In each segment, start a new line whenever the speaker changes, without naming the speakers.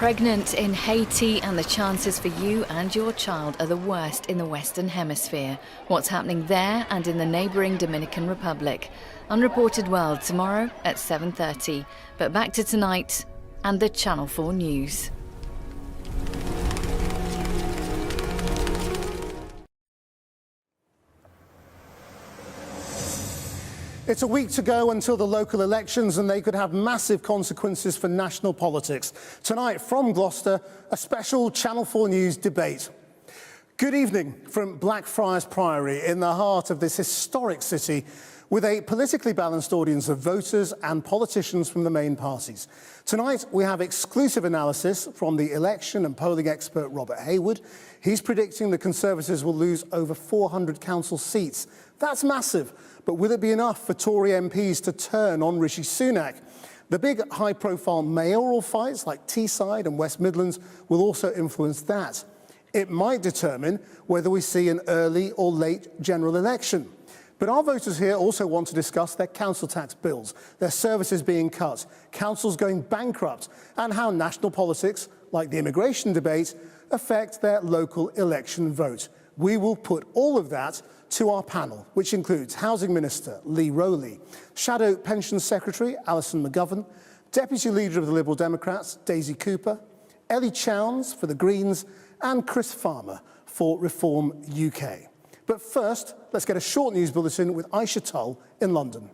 Pregnant in Haiti, and the chances for you and your child are the worst in the Western Hemisphere. What's happening there and in the neighbouring Dominican Republic? Unreported World tomorrow at 7:30. But back to tonight and the Channel 4 News.
It's a week to go until the local elections, and they could have massive consequences for national politics. Tonight, from Gloucester, a special Channel 4 News debate. Good evening from Blackfriars Priory, in the heart of this historic city, with a politically balanced audience of voters and politicians from the main parties. Tonight, we have exclusive analysis from the election and polling expert Robert Hayward. He's predicting the Conservatives will lose over 400 council seats. That's massive. But will it be enough for Tory MPs to turn on Rishi Sunak? The big high-profile mayoral fights like Teesside and West Midlands will also influence that. It might determine whether we see an early or late general election. But our voters here also want to discuss their council tax bills, their services being cut, councils going bankrupt, and how national politics, like the immigration debate, affect their local election vote. We will put all of that to our panel, which includes Housing Minister Lee Rowley, Shadow Pensions Secretary Alison McGovern, Deputy Leader of the Liberal Democrats Daisy Cooper, Ellie Chowns for the Greens, and Chris Farmer for Reform UK. But first, let's get a short news bulletin with Aisha Tull in London.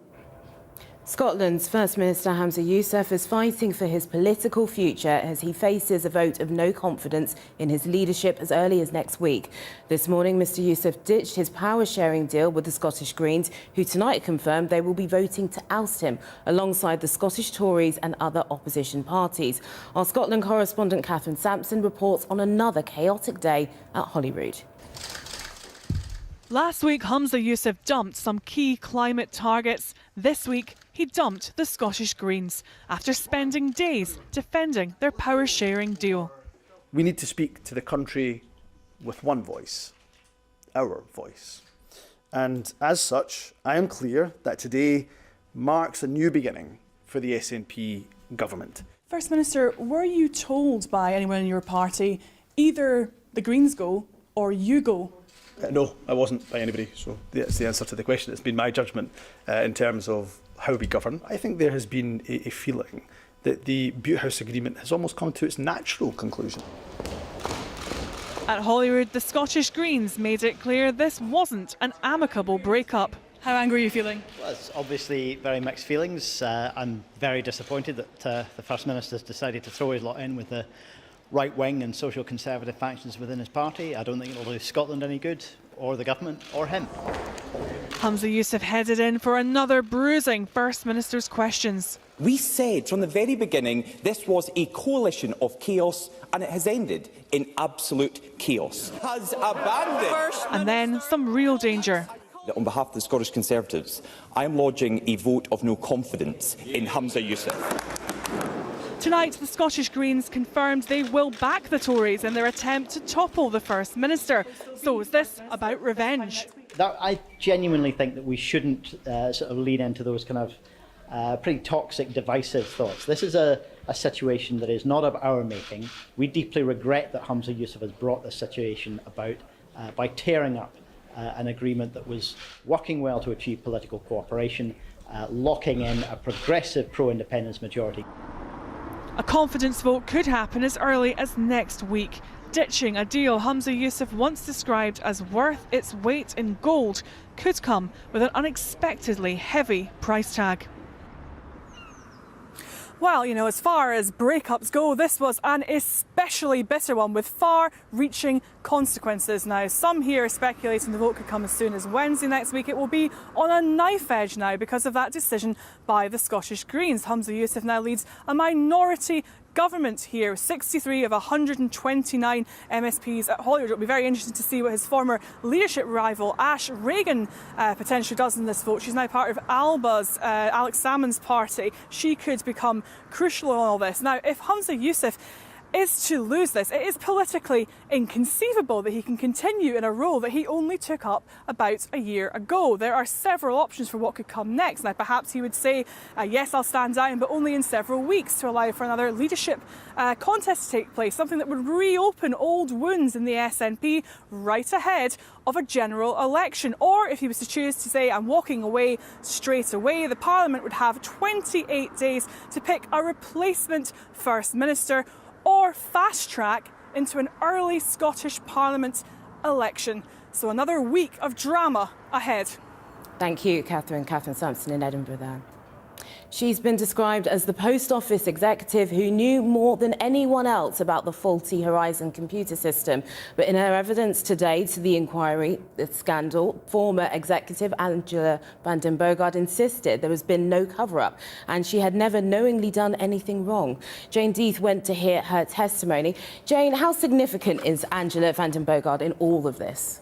Scotland's First Minister Hamza Yousaf is fighting for his political future as he faces a vote of no confidence in his leadership as early as next week. This morning, Mr Yousaf ditched his power-sharing deal with the Scottish Greens, who tonight confirmed they will be voting to oust him, alongside the Scottish Tories and other opposition parties. Our Scotland correspondent Catherine Sampson reports on another chaotic day at Holyrood.
Last week, Hamza Yousaf dumped some key climate targets. This week, he dumped the Scottish Greens after spending days defending their power-sharing deal.
We need to speak to the country with one voice, our voice. And as such, I am clear that today marks a new beginning for the SNP government.
First Minister, were you told by anyone in your party either the Greens go or you go?
No, I wasn't by anybody, so that's the answer to the question. It's been my judgment in terms of how we govern. I think there has been a feeling that the Butte House Agreement has almost come to its natural conclusion.
At Holyrood, the Scottish Greens made it clear this wasn't an amicable breakup. How angry are you feeling?
Well, it's obviously very mixed feelings. I'm very disappointed that the First Minister's decided to throw his lot in with the right-wing and social conservative factions within his party. I don't think it'll do Scotland any good, or the government, or him.
Hamza Yousaf headed in for another bruising First Minister's questions.
We said from the very beginning this was a coalition of chaos, and it has ended in absolute chaos. Has abandoned.
And then some real danger.
On behalf of the Scottish Conservatives, I am lodging a vote of no confidence in Hamza Yousaf.
Tonight, the Scottish Greens confirmed they will back the Tories in their attempt to topple the First Minister. So is this about revenge?
I genuinely think that we shouldn't sort of lean into those kind of pretty toxic, divisive thoughts. This is a situation that is not of our making. We deeply regret that Hamza Yousaf has brought this situation about by tearing up an agreement that was working well to achieve political cooperation, locking in a progressive pro-independence majority.
A confidence vote could happen as early as next week. Ditching a deal Hamza Yousaf once described as worth its weight in gold could come with an unexpectedly heavy price tag. Well, you know, as far as breakups go, this was an especially bitter one with far-reaching consequences. Now, some here are speculating the vote could come as soon as Wednesday next week. It will be on a knife edge now because of that decision by the Scottish Greens. Hamza Yousaf now leads a minority government here, 63 of 129 MSPs at Holyrood. It'll be very interesting to see what his former leadership rival Ash Regan potentially does in this vote. She's now part of Alba's, Alex Salmond's party. She could become crucial in all this. Now, if Hamza Yousaf is to lose this. It is politically inconceivable that he can continue in a role that he only took up about a year ago. There are several options for what could come next. Now, perhaps he would say, yes, I'll stand down, but only in several weeks to allow for another leadership contest to take place, something that would reopen old wounds in the SNP right ahead of a general election. Or if he was to choose to say, I'm walking away straight away, the Parliament would have 28 days to pick a replacement First Minister or fast track into an early Scottish Parliament election. So another week of drama ahead.
Thank you, Catherine Sampson in Edinburgh there. She's been described as the Post Office executive who knew more than anyone else about the faulty Horizon computer system. But in her evidence today to the inquiry, the scandal, former executive Angela van den Boogaard insisted there has been no cover-up and she had never knowingly done anything wrong. Jane Death went to hear her testimony. Jane, how significant is Angela van den Boogaard in all of this?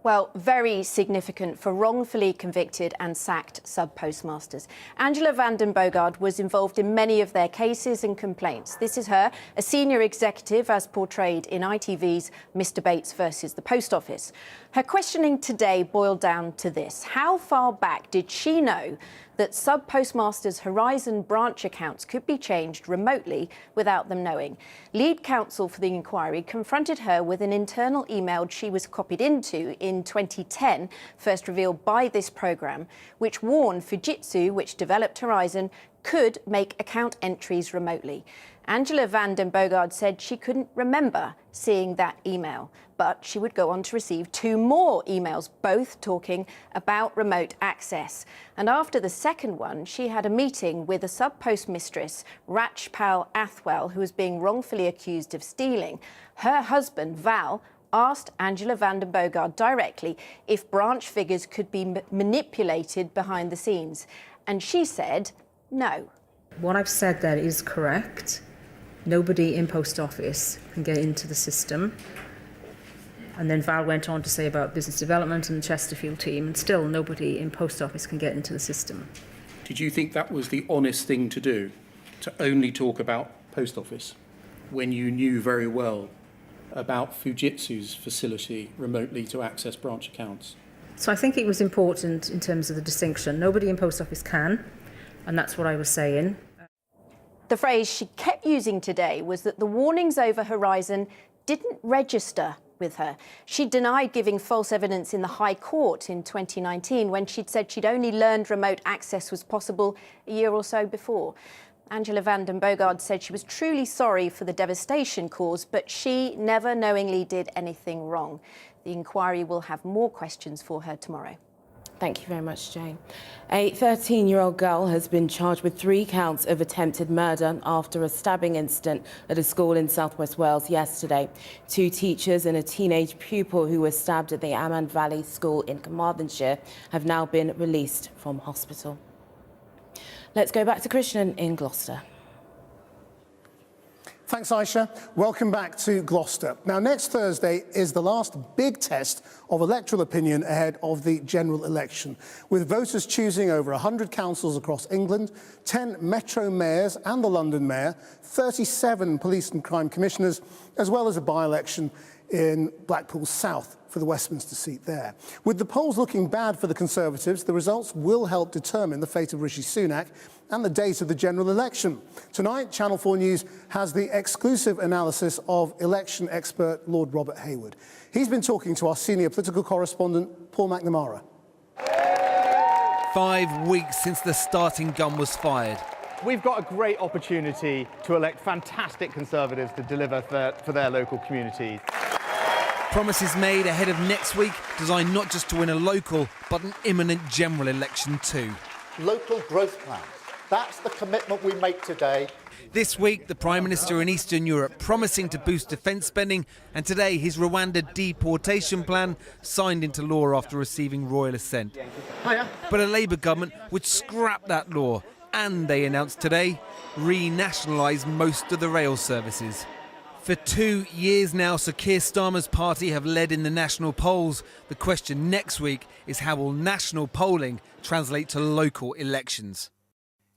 Well, very significant for wrongfully convicted and sacked sub-postmasters. Angela van den Boogaard was involved in many of their cases and complaints. This is her, a senior executive as portrayed in ITV's Mr Bates versus the Post Office. Her questioning today boiled down to this. How far back did she know that sub-postmasters' Horizon branch accounts could be changed remotely without them knowing? Lead counsel for the inquiry confronted her with an internal email she was copied into in 2010, first revealed by this programme, which warned Fujitsu, which developed Horizon, could make account entries remotely. Angela van den Boogaard said she couldn't remember seeing that email, but she would go on to receive 2 more emails, both talking about remote access. And after the second one, she had a meeting with a sub-post mistress, Rachpal Athwal, who was being wrongfully accused of stealing. Her husband, Val, asked Angela van den Boogaard directly if branch figures could be manipulated behind the scenes. And she said no.
What I've said there is correct. Nobody in Post Office can get into the system. And then Val went on to say about business development and the Chesterfield team, and still nobody in Post Office can get into the system.
Did you think that was the honest thing to do, to only talk about Post Office, when you knew very well about Fujitsu's facility remotely to access branch accounts?
So I think it was important in terms of the distinction. Nobody in Post Office can, and that's what I was saying.
The phrase she kept using today was that the warnings over Horizon didn't register with her. She denied giving false evidence in the High Court in 2019 when she'd said she'd only learned remote access was possible a year or so before. Angela van den Boogaard said she was truly sorry for the devastation caused, but she never knowingly did anything wrong. The inquiry will have more questions for her tomorrow.
Thank you very much, Jane. A 13-year-old girl has been charged with 3 counts of attempted murder after a stabbing incident at a school in South West Wales yesterday. 2 teachers and a teenage pupil who were stabbed at the Amman Valley School in Carmarthenshire have now been released from hospital. Let's go back to Christian in Gloucester.
Thanks, Aisha. Welcome back to Gloucester. Now, next Thursday is the last big test of electoral opinion ahead of the general election, with voters choosing over 100 councils across England, 10 metro mayors and the London mayor, 37 police and crime commissioners, as well as a by-election in Blackpool South for the Westminster seat there. With the polls looking bad for the Conservatives, the results will help determine the fate of Rishi Sunak and the date of the general election. Tonight, Channel 4 News has the exclusive analysis of election expert Lord Robert Hayward. He's been talking to our senior political correspondent, Paul McNamara.
5 weeks since the starting gun was fired.
We've got a great opportunity to elect fantastic Conservatives to deliver for their local communities.
Promises made ahead of next week, designed not just to win a local, but an imminent general election too.
Local growth plans. That's the commitment we make today.
This week, the Prime Minister in Eastern Europe promising to boost defence spending, and today his Rwanda deportation plan signed into law after receiving royal assent.
Hiya.
But a Labour government would scrap that law, and they announced today, renationalise most of the rail services. For 2 years now, Sir Keir Starmer's party have led in the national polls. The question next week is how will national polling translate to local elections?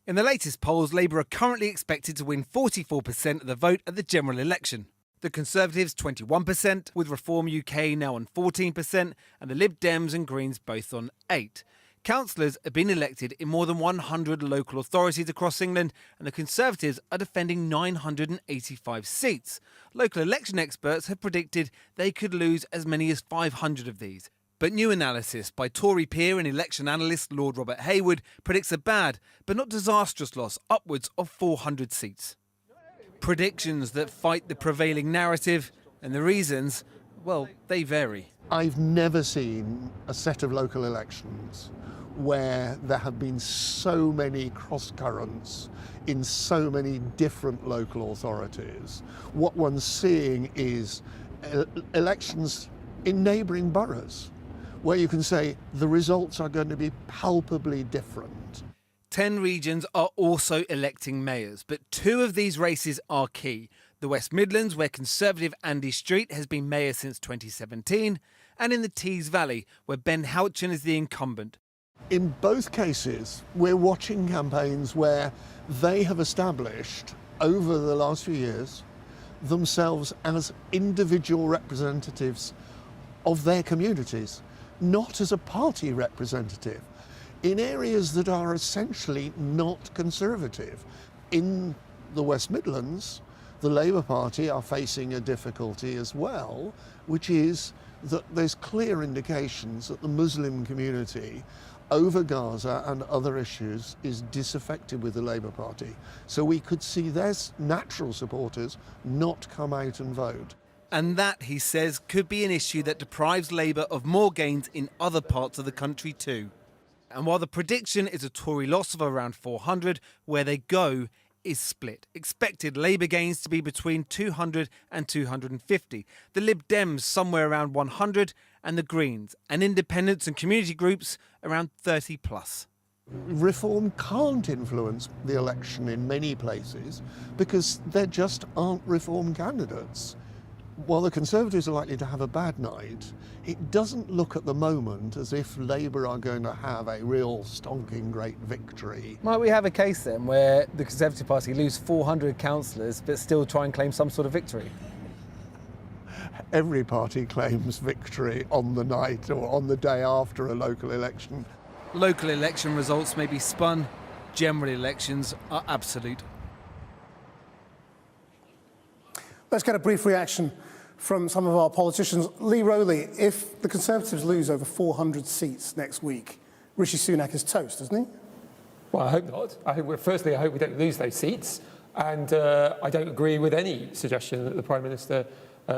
In the latest polls, Labour are currently expected to win 44% of the vote at the general election. The Conservatives 21%, with Reform UK now on 14%, and the Lib Dems and Greens both on 8%. Councillors have been elected in more than 100 local authorities across England, and the Conservatives are defending 985 seats. Local election experts have predicted they could lose as many as 500 of these. But new analysis by Tory peer and election analyst Lord Robert Hayward predicts a bad, but not disastrous loss, upwards of 400 seats. Predictions that fight the prevailing narrative, and the reasons, well, they vary.
I've never seen a set of local elections where there have been so many cross-currents in so many different local authorities. What one's seeing is elections in neighbouring boroughs, where you can say the results are going to be palpably different.
10 regions are also electing mayors, but 2 of these races are key. The West Midlands, where Conservative Andy Street has been mayor since 2017, and in the Tees Valley, where Ben Houchin is the incumbent.
In both cases, we're watching campaigns where they have established, over the last few years, themselves as individual representatives of their communities, not as a party representative, in areas that are essentially not Conservative. In the West Midlands, the Labour Party are facing a difficulty as well, which is that there's clear indications that the Muslim community over Gaza and other issues is disaffected with the Labour Party. So we could see their natural supporters not come out and vote.
And that, he says, could be an issue that deprives Labour of more gains in other parts of the country too. And while the prediction is a Tory loss of around 400, where they go is split. Expected Labour gains to be between 200 and 250. The Lib Dems somewhere around 100, and the Greens and independents and community groups around 30 plus.
Reform can't influence the election in many places because there just aren't Reform candidates. While the Conservatives are likely to have a bad night, it doesn't look at the moment as if Labour are going to have a real stonking great victory.
Might we have a case then where the Conservative Party lose 400 councillors but still try and claim some sort of victory?
Every party claims victory on the night or on the day after a local election.
Local election results may be spun, general elections are absolute.
Let's get a brief reaction from some of our politicians. Lee Rowley, if the Conservatives lose over 400 seats next week, Rishi Sunak is toast, isn't he?
Well, I hope not. I hope we don't lose those seats. And I don't agree with any suggestion that the Prime Minister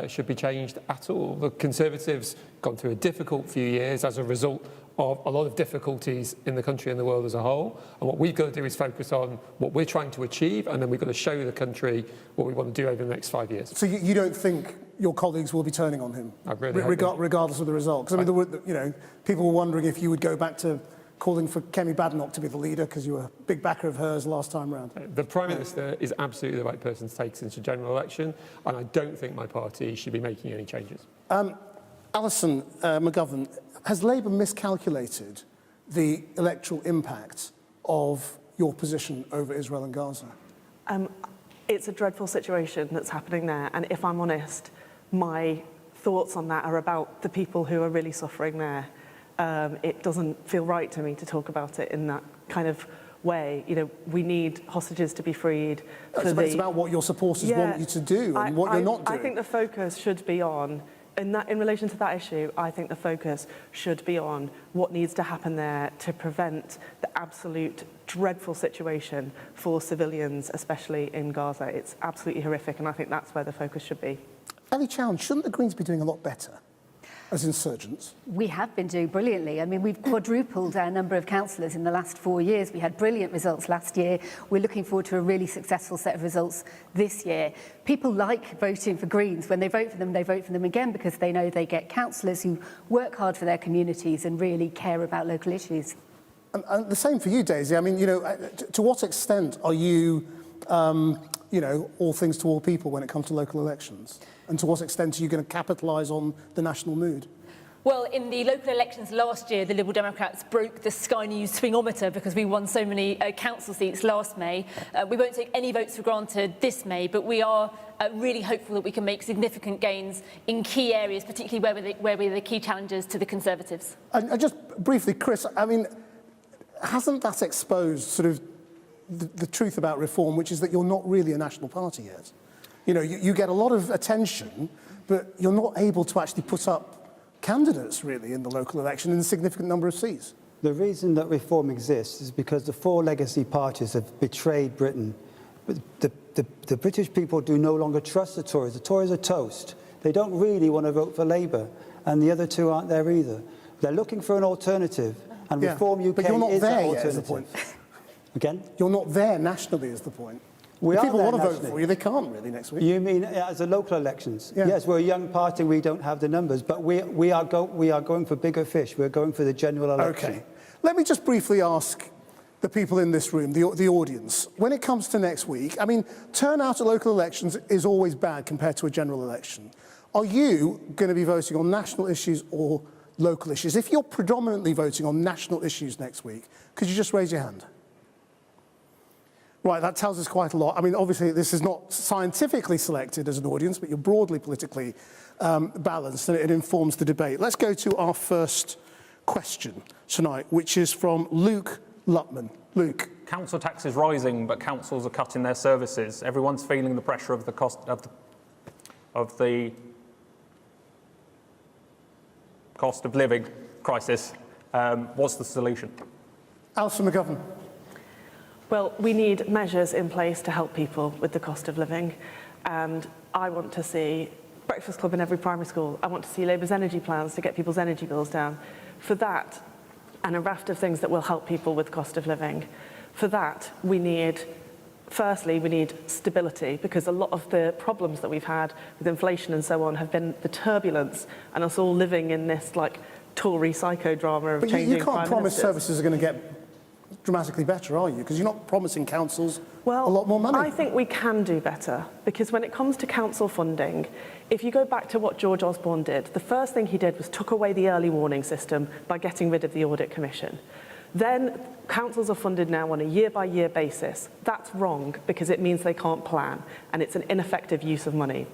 should be changed at all. The Conservatives have gone through a difficult few years as a result of a lot of difficulties in the country and the world as a whole. And what we've got to do is focus on what we're trying to achieve, and then we've got to show the country what we want to do over the next 5 years.
So you don't think your colleagues will be turning on him,
I really hope not.
Regardless of the result? Because I mean, people were wondering if you would go back to calling for Kemi Badenoch to be the leader because you were a big backer of hers last time round.
The Prime Minister is absolutely the right person to take into general election, and I don't think my party should be making any changes.
Alison McGovern, has Labour miscalculated the electoral impact of your position over Israel and Gaza?
It's a dreadful situation that's happening there, and if I'm honest, my thoughts on that are about the people who are really suffering there. It doesn't feel right to me to talk about it in that kind of way. You know, we need hostages to be freed.
It's about what your supporters want you to do and what you're not doing.
I think the focus should be on, in relation to that issue, I think the focus should be on what needs to happen there to prevent the absolute dreadful situation for civilians, especially in Gaza. It's absolutely horrific, and I think that's where the focus should be.
Ali Chowne, shouldn't the Greens be doing a lot better as insurgents?
We have been doing brilliantly. I mean, we've quadrupled our number of councillors in the last 4 years. We had brilliant results last year. We're looking forward to a really successful set of results this year. People like voting for Greens. When they vote for them again because they know they get councillors who work hard for their communities and really care about local issues.
And the same for you, Daisy. I mean, to what extent are you, all things to all people when it comes to local elections? And to what extent are you going to capitalise on the national mood?
Well, in the local elections last year, the Liberal Democrats broke the Sky News swingometer because we won so many council seats last May. We won't take any votes for granted this May, but we are really hopeful that we can make significant gains in key areas, particularly where we're the key challenges to the Conservatives.
And just briefly, Chris, I mean, hasn't that exposed sort of the truth about reform, which is that you're not really a national party yet? You know, you get a lot of attention, but you're not able to actually put up candidates, really, in the local election in a significant number of seats.
The reason that reform exists is because the four legacy parties have betrayed Britain. The British people do no longer trust the Tories. The Tories are toast. They don't really want to vote for Labour, and the other two aren't there either. They're looking for an alternative, and Reform UK
but you're not
is
there
that
yet,
alternative.
is the point.
Again?
You're not there nationally, is the point.
We
if
are
people
there
want to vote
nationally.
for you, they can't really next week.
You mean as the local elections?
Yeah.
Yes, we're a young party, we don't have the numbers, but we are going for bigger fish. We're going for the general election.
Okay. Let me just briefly ask the people in this room, the audience, when it comes to next week, I mean, turnout at local elections is always bad compared to a general election. Are you going to be voting on national issues or local issues? If you're predominantly voting on national issues next week, could you just raise your hand? Right, that tells us quite a lot. I mean, obviously, this is not scientifically selected as an audience, but you're broadly politically balanced, and it informs the debate. Let's go to our first question tonight, which is from Luke Lutman. Luke.
Council tax is rising, but councils are cutting their services. Everyone's feeling the pressure of the cost of the cost of living crisis. What's the solution?
Alison McGovern.
Well, we need measures in place to help people with the cost of living. And I want to see breakfast club in every primary school. I want to see Labour's energy plans to get people's energy bills down. For that, and a raft of things that will help people with cost of living. For that, firstly, we need stability, because a lot of the problems that we've had with inflation and so on have been the turbulence and us all living in this like Tory psychodrama of changing
you can't
prime
promise
ministers.
services are going to get dramatically better, are you? Because you're not promising councils a lot more money.
I think we can do better, because when it comes to council funding, if you go back to what George Osborne did, the first thing he did was took away the early warning system by getting rid of the Audit Commission. Then councils are funded now on a year-by-year basis. That's wrong, because it means they can't plan, and it's an ineffective use of money.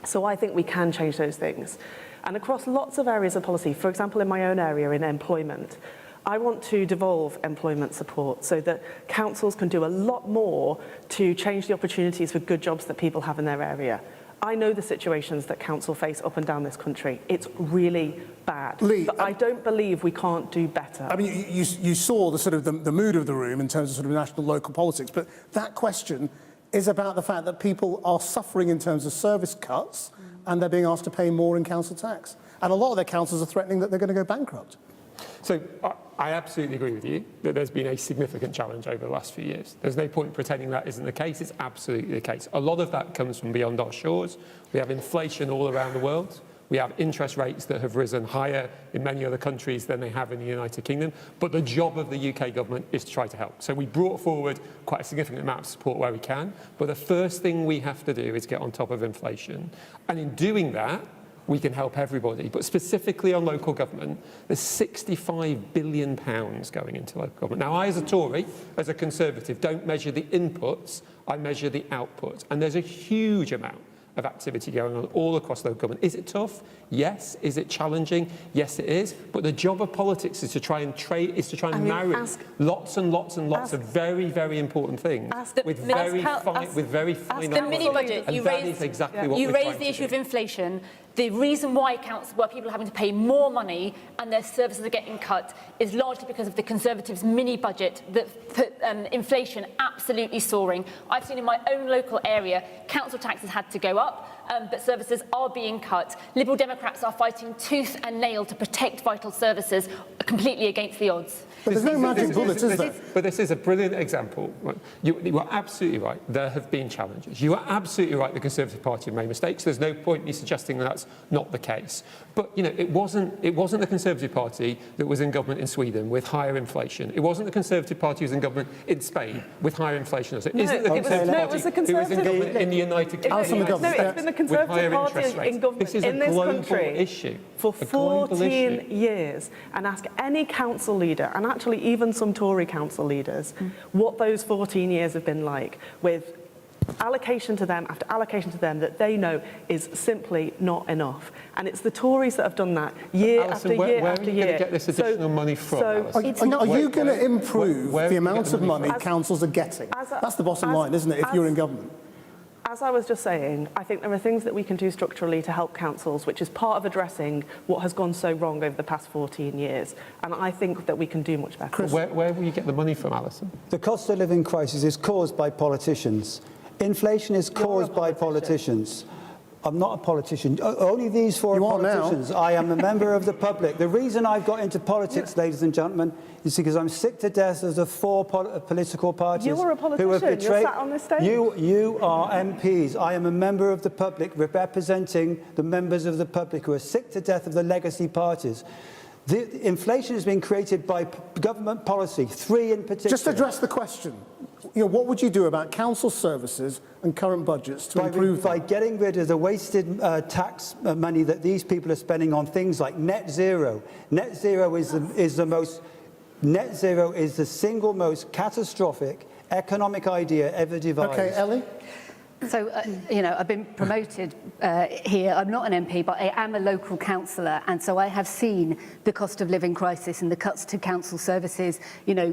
So I think we can change those things. And across lots of areas of policy, for example, in my own area, in employment, I want to devolve employment support so that councils can do a lot more to change the opportunities for good jobs that people have in their area. I know the situations that council face up and down this country. It's really bad.
Lee,
but I don't believe we can't do better.
I mean, you saw the sort of the mood of the room in terms of sort of national local politics, but that question is about the fact that people are suffering in terms of service cuts and they're being asked to pay more in council tax. And a lot of their councils are threatening that they're going to go bankrupt.
So I absolutely agree with you that there's been a significant challenge over the last few years. There's no point pretending that isn't the case. It's absolutely the case. A lot of that comes from beyond our shores. We have inflation all around the world. We have interest rates that have risen higher in many other countries than they have in the United Kingdom. But the job of the UK government is to try to help. So we brought forward quite a significant amount of support where we can. But the first thing we have to do is get on top of inflation. And in doing that, we can help everybody. But specifically on local government, there's £65 billion going into local government. Now, I, as a Tory, as a Conservative, don't measure the inputs, I measure the outputs. And there's a huge amount of activity going on all across local government. Is it tough? Yes. Is it challenging? Yes, it is. But the job of politics is to try and marry lots and lots and lots of very, very important things with very fine
the mini budget.
You raised exactly what
you
we're
raised
trying
the
to
issue
do.
of inflation. The reason why people are having to pay more money and their services are getting cut is largely because of the Conservatives' mini budget that put inflation absolutely soaring. I've seen in my own local area, council taxes had to go up, but services are being cut. Liberal Democrats are fighting tooth and nail to protect vital services, completely against the odds.
But there's no magic bullet, is there?
But this is a brilliant example. You are absolutely right. There have been challenges. You are absolutely right. The Conservative Party have made mistakes. There's no point in me suggesting that that's not the case. But it wasn't the Conservative Party that was in government in Sweden with higher inflation. It wasn't the Conservative Party who was in government in Spain with higher inflation. It isn't the Conservative Party who was in government in the United Kingdom.
It's been the Conservative Party in government in this country for 14 years. And ask any council leader, and actually even some Tory council leaders, what those 14 years have been like, with allocation to them after allocation to them that they know is simply not enough. And it's the Tories that have done that year after year after year.
Where are you going to get this additional money from,
Alison? Are you going to improve the amount of money councils are getting? That's the bottom line, isn't it, if you're in government?
As I was just saying, I think there are things that we can do structurally to help councils, which is part of addressing what has gone so wrong over the past 14 years. And I think that we can do much better.
Where will you get the money from, Alison?
The cost of living crisis is caused by politicians. Inflation is caused by politicians. I'm not a politician. Only these four are politicians. I am a member of the public. The reason I've got into politics, ladies and gentlemen, is because I'm sick to death of the four political parties
You are a politician.
who have betrayed.
You're sat on this stage.
You are MPs. I am a member of the public representing the members of the public who are sick to death of the legacy parties. The inflation has been created by government policy, three in particular.
Just address the question. What would you do about council services and current budgets to improve them?
By getting rid of the wasted tax money that these people are spending on things like net zero. Net zero is the single most catastrophic economic idea ever devised.
Okay, Ellie?
So, I've been promoted here. I'm not an MP, but I am a local councillor. And so I have seen the cost of living crisis and the cuts to council services,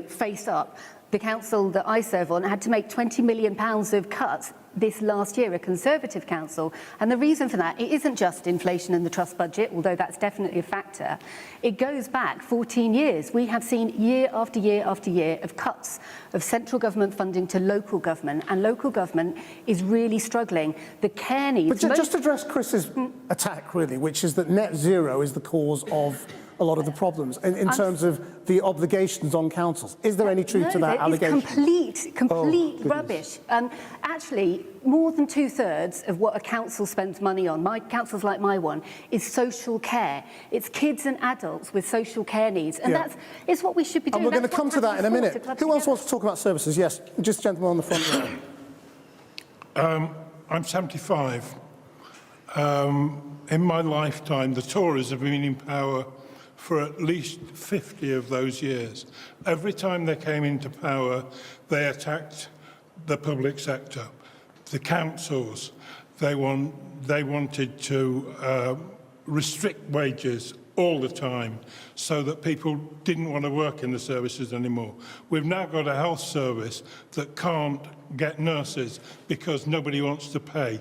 face up. The council that I serve on had to make £20 million of cuts this last year, a Conservative council. And the reason for that, it isn't just inflation and the trust budget, although that's definitely a factor. It goes back 14 years. We have seen year after year after year of cuts of central government funding to local government, and local government is really struggling. The care needs...
But just address Chris's attack, really, which is that net zero is the cause of a lot of the problems in terms of the obligations on councils. Is there any truth to that allegation?
It's complete rubbish. Actually, more than 2/3 of what a council spends money on, my councils like my one, is social care. It's kids and adults with social care needs, and it's what we should be doing.
And we're going to come to that in a minute. Who else wants to talk about services? Yes, just gentleman on the front row.
I'm 75. In my lifetime, the Tories have been in power for at least 50 of those years. Every time they came into power, they attacked the public sector, the councils. They wanted to restrict wages all the time so that people didn't want to work in the services anymore. We've now got a health service that can't get nurses because nobody wants to pay.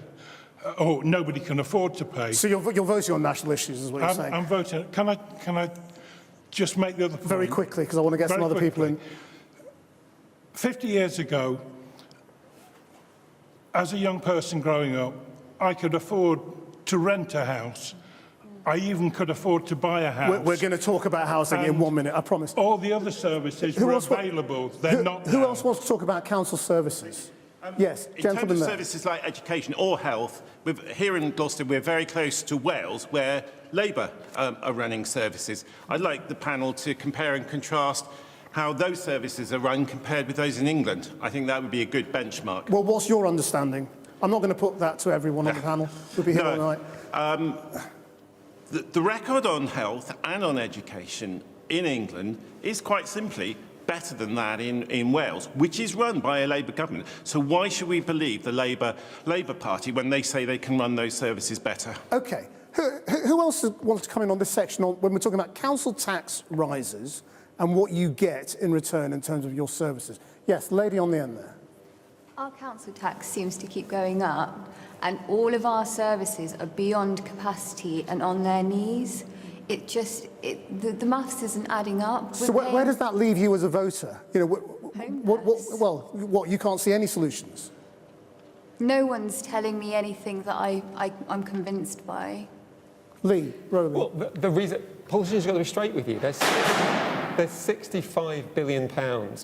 Or nobody can afford to pay.
So you're voting on national issues, is what you're saying?
I'm voting. Can I just make the other point?
Very quickly, because I want to get some other people in.
50 years ago, as a young person growing up, I could afford to rent a house. I even could afford to buy a house.
We're going to talk about housing in 1 minute, I promise.
All the other services were available. They're not.
Who else wants to talk about council services? Yes,
in terms
gentlemen
of
there.
services like education or health, here in Gloucester we're very close to Wales, where Labour are running services. I'd like the panel to compare and contrast how those services are run compared with those in England. I think that would be a good benchmark.
Well, what's your understanding? I'm not going to put that to everyone on the panel. We'll be here all night.
The record on health and on education in England is quite simply better than that in Wales, which is run by a Labour government. So why should we believe the Labour Party when they say they can run those services better?
OK. Who else wants to come in on this section when we're talking about council tax rises and what you get in return in terms of your services? Yes, the lady on the end there.
Our council tax seems to keep going up, and all of our services are beyond capacity and on their knees. The maths isn't adding up.
So where does that leave you as a voter? What, you can't see any solutions?
No one's telling me anything that I'm convinced by.
Lee, Roland.
Well, the reason politicians have got to be straight with you. There's £65 billion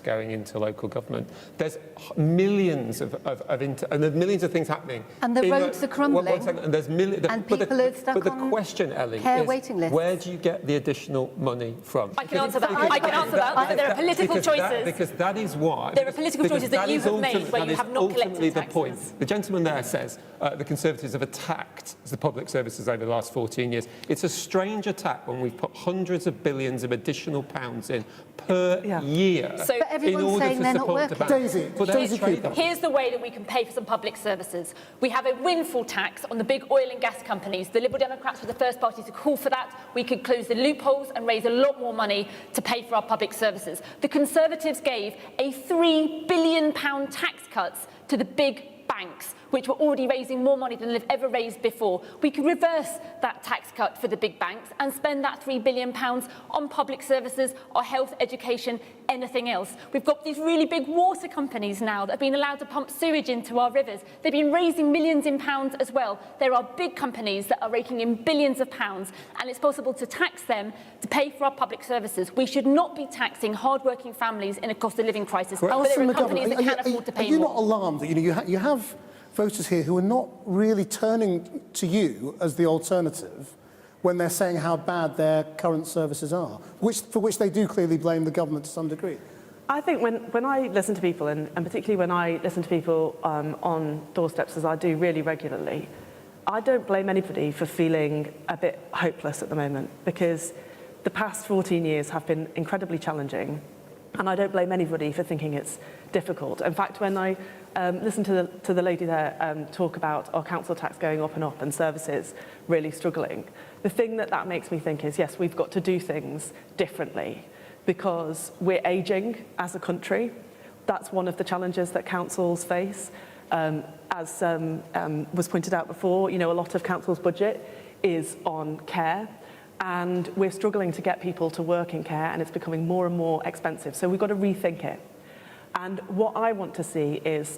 going into local government. There's millions and there's millions of things happening.
And the roads are crumbling.
One second, and there's
and people are stuck
but the
on
question, Ellie,
care
is
waiting lists.
where do you get the additional money from?
I can answer that. I can answer that. There are political choices.
Because that is why.
There are political choices that you have made where you have not collected taxes.
Point. The gentleman there says the Conservatives have attacked the public services over the last 14 years. It's a strange attack when we've put hundreds of billions of additional pounds in per year
So,
but everyone's saying they're not working.
Daisy Cooper.
Here's the way that we can pay for some public services. We have a windfall tax on the big oil and gas companies. The Liberal Democrats were the first party to call for that. We could close the loopholes and raise a lot more money to pay for our public services. The Conservatives gave a £3 billion tax cuts to the big banks, which were already raising more money than they've ever raised before. We could reverse that tax cut for the big banks and spend that £3 billion on public services, or health, education, anything else. We've got these really big water companies now that have been allowed to pump sewage into our rivers. They've been raising millions in pounds as well. There are big companies that are raking in billions of pounds, and it's possible to tax them to pay for our public services. We should not be taxing hard-working families in a cost of living crisis, but there are companies that can't afford to pay more.
Are you not alarmed that you have voters here who are not really turning to you as the alternative when they're saying how bad their current services are, for which they do clearly blame the government to some degree?
I think when I listen to people, and particularly when I listen to people on doorsteps, as I do really regularly, I don't blame anybody for feeling a bit hopeless at the moment, because the past 14 years have been incredibly challenging, and I don't blame anybody for thinking it's difficult. In fact, when I listen to the lady there talk about our council tax going up and services really struggling, the thing that makes me think is, yes, we've got to do things differently because we're ageing as a country. That's one of the challenges that councils face. As was pointed out before, a lot of councils' budget is on care, and we're struggling to get people to work in care, and it's becoming more and more expensive. So we've got to rethink it. And what I want to see is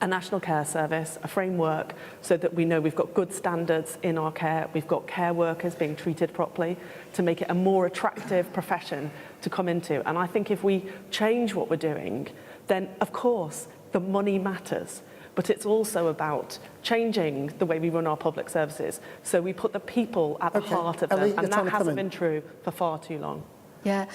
a national care service, a framework, so that we know we've got good standards in our care, we've got care workers being treated properly, to make it a more attractive profession to come into. And I think if we change what we're doing, then of course the money matters, but it's also about changing the way we run our public services. So we put the people at the heart of them, and that hasn't been true for far too long.
Yeah,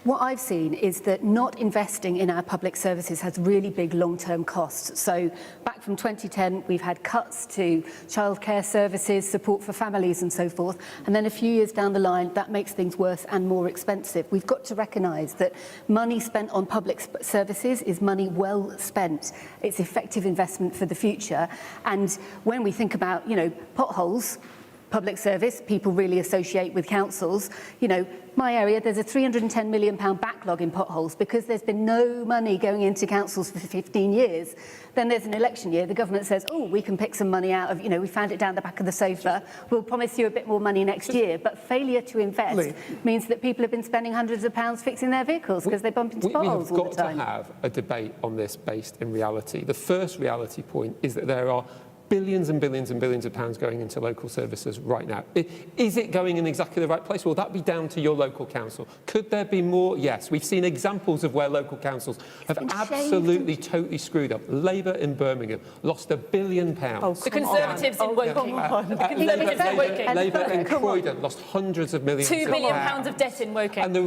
what I've seen is that not investing in our public services has really big long-term costs. So back from 2010, we've had cuts to childcare services, support for families and so forth. And then a few years down the line, that makes things worse and more expensive. We've got to recognise that money spent on public services is money well spent. It's effective investment for the future. And when we think about, potholes, public service, people really associate with councils. My area, there's a £310 million backlog in potholes because there's been no money going into councils for 15 years. Then there's an election year, the government says, oh, we can pick some money out of, we found it down the back of the sofa, we'll promise you a bit more money next year. But failure to invest means that people have been spending hundreds of pounds fixing their vehicles because they bump into potholes all the time.
We've got to have a debate on this based in reality. The first reality point is that there are billions and billions and billions of pounds going into local services right now. Is it going in exactly the right place? Will that be down to your local council? Could there be more? Yes. We've seen examples of where local councils have absolutely, totally screwed up. Labour in Birmingham lost £1 billion.
The Conservatives in Woking.
Labour in Croydon lost hundreds of millions
£2 billion of debt in Woking.
And the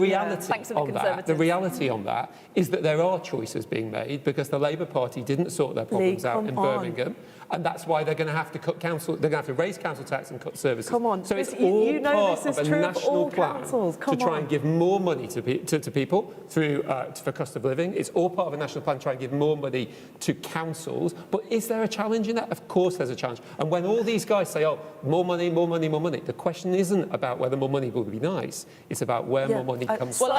reality on that is that there are choices being made because the Labour Party didn't sort their problems out in Birmingham. And that's why they're going to have to cut council. They're going to have to raise council tax and cut services.
Come on,
so it's all part of a national plan to try and give more money to people through for cost of living. It's all part of a national plan to try and give more money to councils. But is there a challenge in that? Of course, there's a challenge. And when all these guys say, "Oh, more money, more money, more money," the question isn't about whether more money will be nice. It's about where more money comes from.
Well,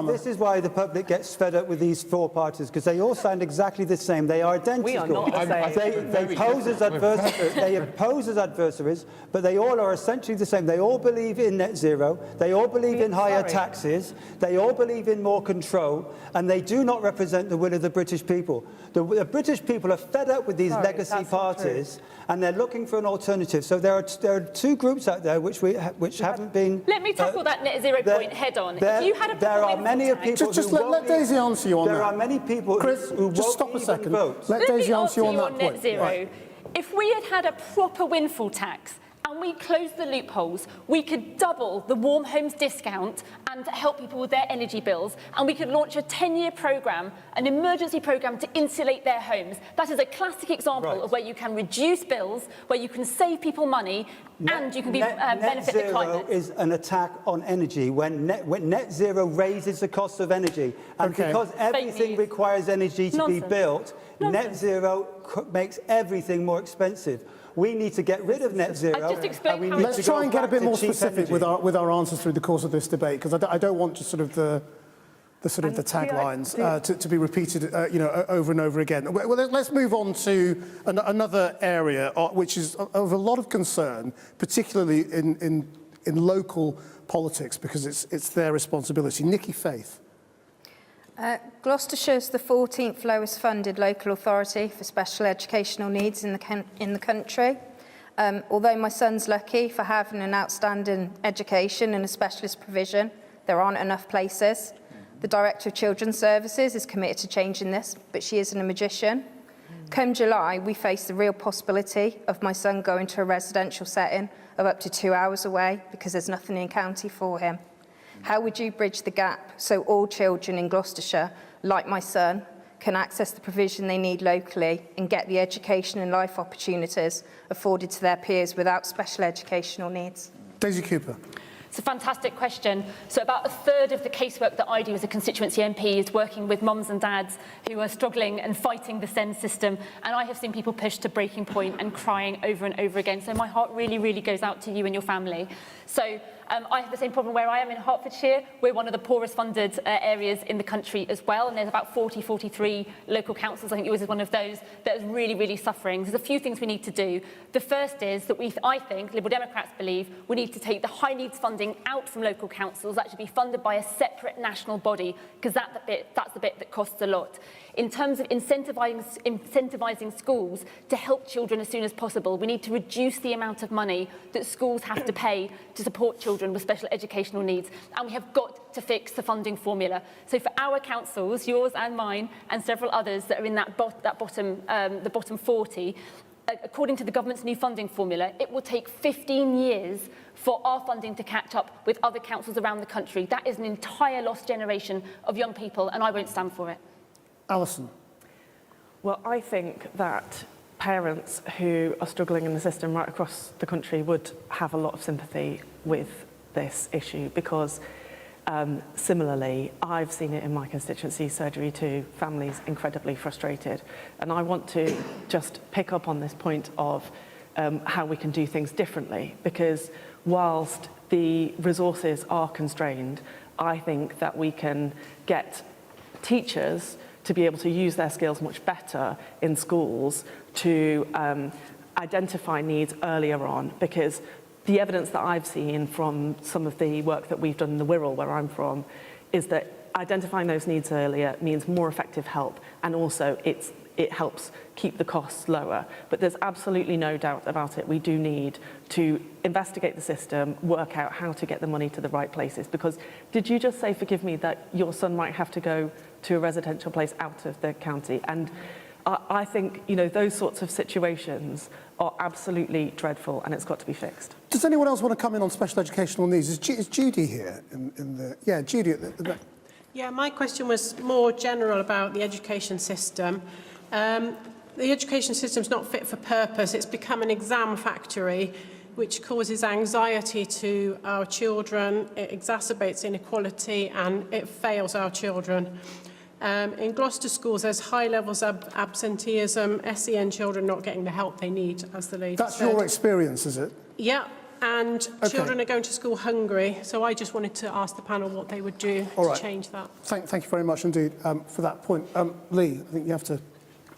this is why the public gets fed up with these four parties, because they all sound exactly the same. They are identical.
We are not the same.
They pose as adversaries. They pose as adversaries, but they all are essentially the same. They all believe in net zero. They all believe in higher taxes. They all believe in more control, and they do not represent the will of the British people. The British people are fed up with these legacy parties, and they're looking for an alternative. So there are two groups out there which haven't been.
Let me tackle that net zero point head on. If you had a
there are many people
just
who
let Daisy answer you on that.
There are many people
Chris,
who
just
won't
stop a
even
second.
vote.
Let Daisy answer you on that
net
point.
zero.
Right.
If we had had a proper windfall tax and we closed the loopholes, we could double the Warm Homes discount and help people with their energy bills, and we could launch a 10-year programme, an emergency programme to insulate their homes. That is a classic example of where you can reduce bills, where you can save people money, and you can benefit the climate.
Net zero is an attack on energy when net zero raises the cost of energy. And because everything requires energy to be built, net zero makes everything more expensive. We need to get rid of net zero.
Let's try and get a bit more specific with our answers through the course of this debate, because I don't want just sort of the taglines to be repeated, over and over again. Well, let's move on to another area which is of a lot of concern, particularly in local politics, because it's their responsibility. Nikki Faith.
Gloucestershire is the 14th lowest funded local authority for special educational needs in the country. Although my son's lucky for having an outstanding education and a specialist provision, there aren't enough places. The Director of Children's Services is committed to changing this, but she isn't a magician. Come July, we face the real possibility of my son going to a residential setting of up to 2 hours away because there's nothing in county for him. How would you bridge the gap so all children in Gloucestershire, like my son, can access the provision they need locally and get the education and life opportunities afforded to their peers without special educational needs?
Daisy Cooper.
It's a fantastic question. So about a third of the casework that I do as a constituency MP is working with mums and dads who are struggling and fighting the SEND system. And I have seen people pushed to breaking point and crying over and over again. So my heart really, really goes out to you and your family. So I have the same problem where I am in Hertfordshire. We're one of the poorest funded areas in the country as well. And there's about 43 local councils, I think yours is one of those, that is really, really suffering. There's a few things we need to do. The first is that I think, Liberal Democrats believe, we need to take the high needs funding out from local councils. That should be funded by a separate national body, because that's the bit that costs a lot. In terms of incentivising schools to help children as soon as possible, we need to reduce the amount of money that schools have to pay to support children with special educational needs. And we have got to fix the funding formula. So for our councils, yours and mine, and several others that are in the bottom 40, according to the government's new funding formula, it will take 15 years for our funding to catch up with other councils around the country. That is an entire lost generation of young people, and I won't stand for it.
Alison.
Well, I think that parents who are struggling in the system right across the country would have a lot of sympathy with this issue, because similarly, I've seen it in my constituency, Surgery 2, families incredibly frustrated. And I want to just pick up on this point of how we can do things differently, because whilst the resources are constrained, I think that we can get teachers to be able to use their skills much better in schools to identify needs earlier on, because the evidence that I've seen from some of the work that we've done in the Wirral, where I'm from, is that identifying those needs earlier means more effective help, and also it helps keep the costs lower. But there's absolutely no doubt about it. We do need to investigate the system, work out how to get the money to the right places. Because did you just say, forgive me, that your son might have to go to a residential place out of the county? And I think, those sorts of situations are absolutely dreadful, and it's got to be fixed.
Does anyone else want to come in on special educational needs? Is Judy here? Yeah, Judy.
Yeah, my question was more general about the education system. The education system's not fit for purpose. It's become an exam factory, which causes anxiety to our children. It exacerbates inequality, and it fails our children. In Gloucester schools, there's high levels of absenteeism, SEN children not getting the help they need, as the lady
That's
said.
your experience, is it?
Yeah, and children are going to school hungry. So I just wanted to ask the panel what they would do to change that.
Thank you very much indeed for that point. Lee, I think you have to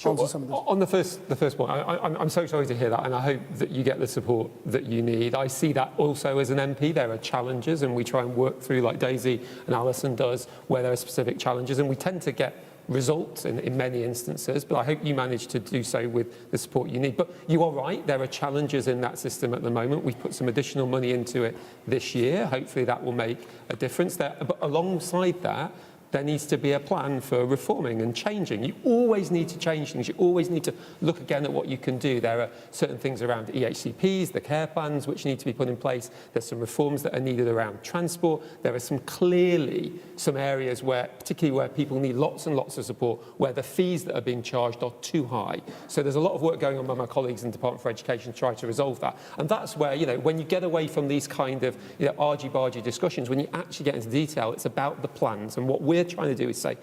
answer some of this.
On the first point, I'm so sorry to hear that, and I hope that you get the support that you need. I see that also as an MP. There are challenges, and we try and work through, like Daisy and Alison does, where there are specific challenges, and we tend to get results in many instances, but I hope you manage to do so with the support you need. But you are right, there are challenges in that system at the moment. We've put some additional money into it this year. Hopefully that will make a difference there. But alongside that, there needs to be a plan for reforming and changing. You always need to change things. You always need to look again at what you can do. There are certain things around EHCPs, the care plans, which need to be put in place. There's some reforms that are needed around transport. There are clearly some areas where, particularly where people need lots and lots of support, where the fees that are being charged are too high. So there's a lot of work going on by my colleagues in the Department for Education to try to resolve that. And that's where, when you get away from these kind of, argy-bargy discussions, when you actually get into detail, it's about the plans. And what we're trying to do is say,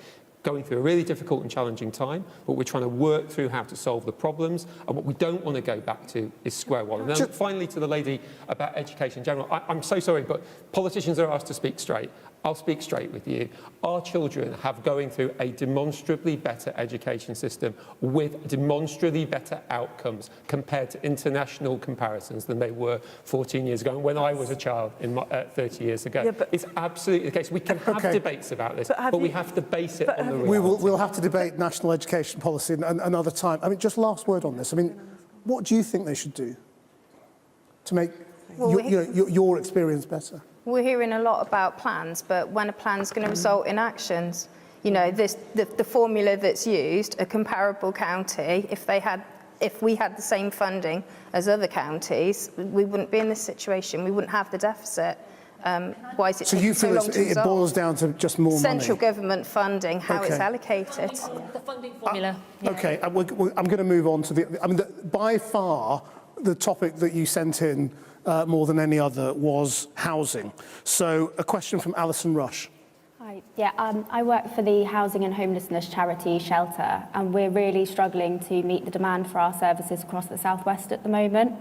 going through a really difficult and challenging time, but we're trying to work through how to solve the problems, and what we don't want to go back to is square one. And then finally, to the lady about education in general, I'm so sorry, but politicians are asked to speak straight. I'll speak straight with you. Our children have going through a demonstrably better education system with demonstrably better outcomes compared to international comparisons than they were 14 years ago and when I was a child 30 years ago. Yeah, it's absolutely the case. We can have debates about this, but we have to base it on the reality.
We'll have to debate national education policy another time. I mean, just last word on this. I mean, what do you think they should do to make your experience better?
We're hearing a lot about plans, but when a plan's going to result in actions, the formula that's used, a comparable county, if we had the same funding as other counties, we wouldn't be in this situation. We wouldn't have the deficit. Why is it taking so long to resolve? So you feel it boils down to just more money? Central government funding, how it's allocated.
The funding formula.
Okay, I'm going to move on to by far, the topic that you sent in more than any other was housing. So a question from Alison Rush.
Hi. Yeah, I work for the housing and homelessness charity Shelter, and we're really struggling to meet the demand for our services across the southwest at the moment.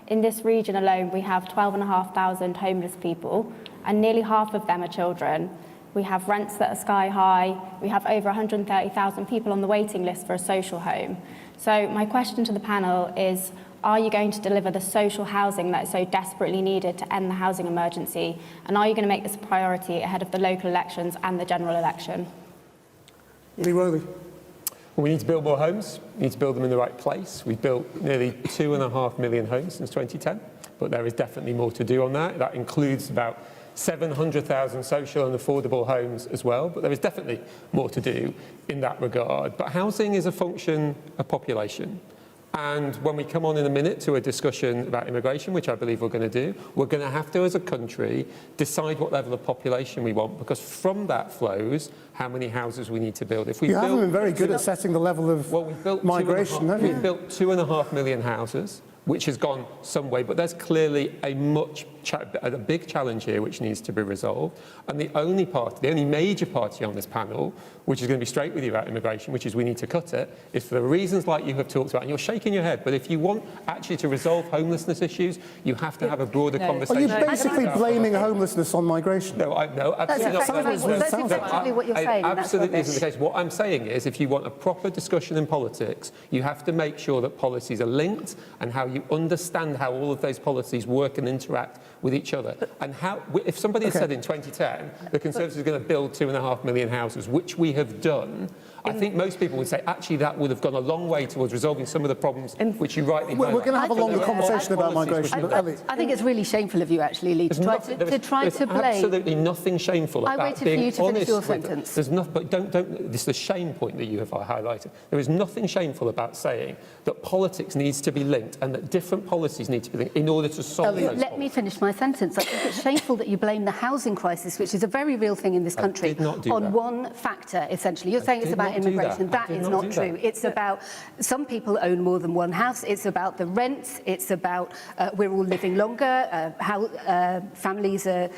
In this region alone, we have 12,500 homeless people, and nearly half of them are children. We have rents that are sky high. We have over 130,000 people on the waiting list for a social home. So my question to the panel is, are you going to deliver the social housing that is so desperately needed to end the housing emergency? And are you going to make this a priority ahead of the local elections and the general election?
Lee Rowley.
Well, we need to build more homes. We need to build them in the right place. We've built nearly 2.5 million homes since 2010, but there is definitely more to do on that. That includes about 700,000 social and affordable homes as well, but there is definitely more to do in that regard. But housing is a function of population. And when we come on in a minute to a discussion about immigration, which I believe we're going to do, we're going to have to, as a country, decide what level of population we want, because from that flows how many houses we need to build. If we
haven't been very good at setting the level of migration, have you?
We've built 2.5 million houses, which has gone some way, but there's clearly a big challenge here which needs to be resolved. And the only major party on this panel, which is going to be straight with you about immigration, which is we need to cut it, is for the reasons like you have talked about. And you're shaking your head, but if you want actually to resolve homelessness issues, you have to have a broader conversation.
Are you basically blaming homelessness on migration?
No, absolutely not.
That's effectively what you're saying.
It absolutely isn't the case. What I'm saying is, if you want a proper discussion in politics, you have to make sure that policies are linked and how you understand how all of those policies work and interact with each other. And how, if somebody had said in 2010 the Conservatives are going to build 2.5 million houses, which we have done, I think most people would say, actually, that would have gone a long way towards resolving some of the problems which you rightly highlight.
We're going to have a longer conversation about migration.
I think it's really shameful of you, actually, Lee, to try to blame.
There's absolutely nothing shameful about being honest.
I waited for you to finish your sentence.
There's nothing, but don't. This is the shame point that you have highlighted. There is nothing shameful about saying that politics needs to be linked and that different policies need to be linked in order to solve those problems.
Let me finish my sentence. I think it's shameful that you blame the housing crisis, which is a very real thing in this country, on one factor, essentially. You're saying it's about immigration. That is not true. It's about some people own more than one house. It's about the rents. It's about we're all living longer, how families are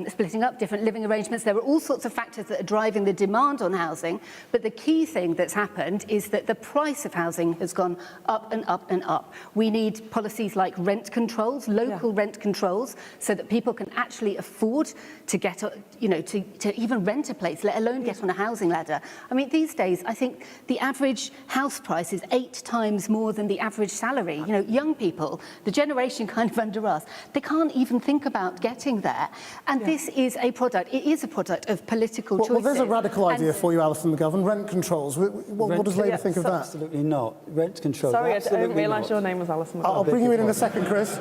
splitting up, different living arrangements. There are all sorts of factors that are driving the demand on housing. But the key thing that's happened is that the price of housing has gone up and up and up. We need policies like rent controls, local rent controls, controls so that people can actually afford to get, to even rent a place, let alone get on a housing ladder. I mean, these days, I think the average house price is 8 times more than the average salary. You know, young people, the generation kind of under us, they can't even think about getting there. And this is a product, it is a product of political choices.
Well, there's a radical idea for you, Alison McGovern, rent controls. What does Labour think of that?
Absolutely not. Rent controls.
Sorry, I didn't realise your name was Alison McGovern.
I'll bring you in a second, Chris.